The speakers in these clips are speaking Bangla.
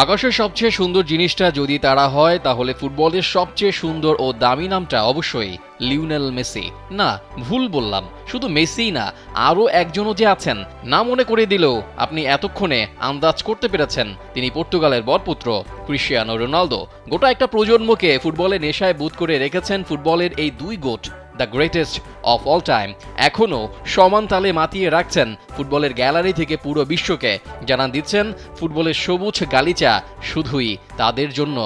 আকাশের সবচেয়ে সুন্দর জিনিসটা যদি তারা হয় তাহলে ফুটবলের সবচেয়ে সুন্দর ও দামি নামটা অবশ্যই লিওনেল মেসি। না, ভুল বললাম, শুধু মেসিই না, আরও একজনও যে আছেন না মনে করে দিলেও আপনি এতক্ষণে আন্দাজ করতে পেরেছেন তিনি পর্তুগালের বরপুত্র ক্রিশ্চিয়ানো রোনালদো। গোটা একটা প্রজন্মকে ফুটবলের নেশায় বুঁদ করে রেখেছেন ফুটবলের এই দুই goat, the greatest of all time. এখনও সমান তালে মাতিয়ে রাখছেন ফুটবলের গ্যালারি থেকে পুরো বিশ্বকে, জানান দিচ্ছেন ফুটবলের সবুজ গালিচা শুধুই তাদের জন্য।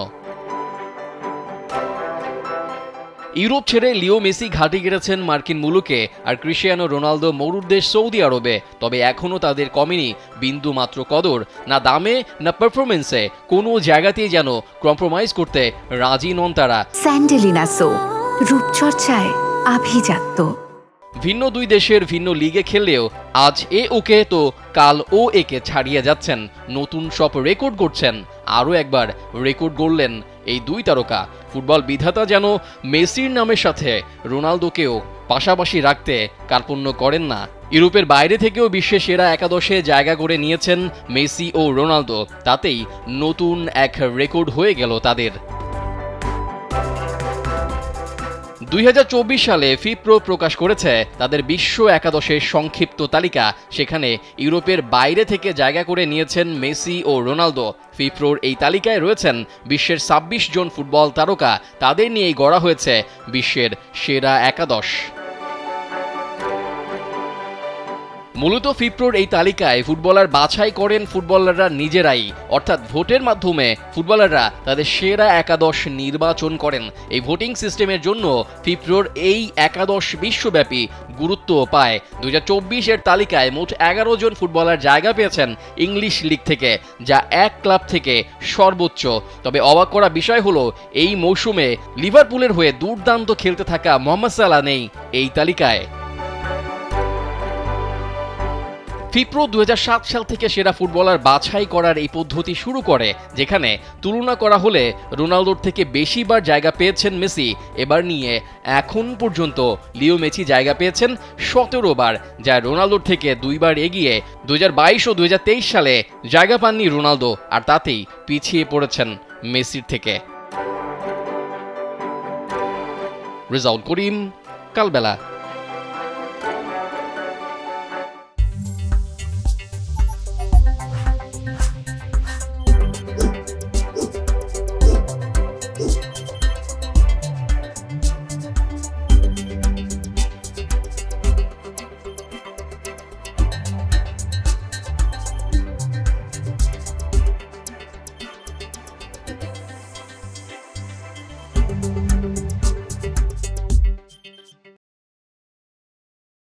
ইউরোপ ছেড়ে লিও মেসি ঘাঁটি গেড়েছেন মার্কিন মুলুকে, আর ক্রিশ্চিয়ানো রোনালদো মরুর দেশ সৌদি আরবে। তবে এখনও তাদের কমেনি বিন্দু মাত্র কদর, না দামে না পারফরমেন্সে, কোনো জায়গাতেই যেন কম্প্রোমাইজ করতে রাজি নন তারা। স্যান্ডেলিনা সো, রূপচর্চায় আভিজাত্য। ভিন্ন দুই দেশের ভিন্ন লিগে খেললেও আজ ওকে তো কাল একে ছাড়িয়ে যাচ্ছেন, নতুন সব রেকর্ড গড়ছেন। আরও একবার রেকর্ড গড়লেন এই দুই তারকা। ফুটবল বিধাতা যেন মেসির নামের সাথে রোনালদোকেও পাশাপাশি রাখতে কার্পণ্য করেন না। ইউরোপের বাইরে থেকেও বিশ্বের সেরা একাদশে জায়গা করে নিয়েছেন মেসি ও রোনালদো, তাতেই নতুন এক রেকর্ড হয়ে গেল তাদের। 2024 সালে ফিপ্রো প্রকাশ করেছে তাদের বিশ্ব একাদশের সংক্ষিপ্ত তালিকা। সেখানে ইউরোপের বাইরে থেকে জায়গা করে নিয়েছেন মেসি ও রোনালদো। ফিপ্রোর এই তালিকায় রয়েছেন বিশ্বের 26 জন ফুটবল তারকা, তাদের নিয়েই গড়া হয়েছে বিশ্বের সেরা একাদশ। মূলত ফিপ্রোর এই তালিকায় ফুটবলার বাছাই করেন ফুটবলাররা নিজেরাই, অর্থাৎ ভোটের মাধ্যমে ফুটবলাররা তাদের সেরা একাদশ নির্বাচন করেন। এই ভোটিং সিস্টেমের জন্য ফিপ্রোর এই একাদশ বিশ্বব্যাপী গুরুত্ব পায়। 2024-এর তালিকায় মোট 11 জন ফুটবলার জায়গা পেয়েছেন ইংলিশ লিগ থেকে, যা এক ক্লাব থেকে সর্বোচ্চ। তবে অবাক করা বিষয় হলো এই মৌসুমে লিভারপুলের হয়ে দুর্দান্ত খেলতে থাকা মোহাম্মদ সালাহ নেই এই তালিকায়। ফিপ্রো 2007 সাল থেকে সেরা ফুটবলার বাছাই করার এই পদ্ধতি শুরু করে, যেখানে তুলনা করা হলে রোনালদোর থেকে বেশিবার জায়গা পেয়েছেন মেসি। এবার নিয়ে এখন পর্যন্ত লিও মেসি জায়গা পেয়েছেন 17 বার, যা রোনালদোর থেকে 2 বার এগিয়ে। 2022 ও 2023 সালে জায়গা পাননি রোনালদো, আর তাতেই পিছিয়ে পড়েছেন মেসির থেকে। রেজাউল করিম, কালবেলা।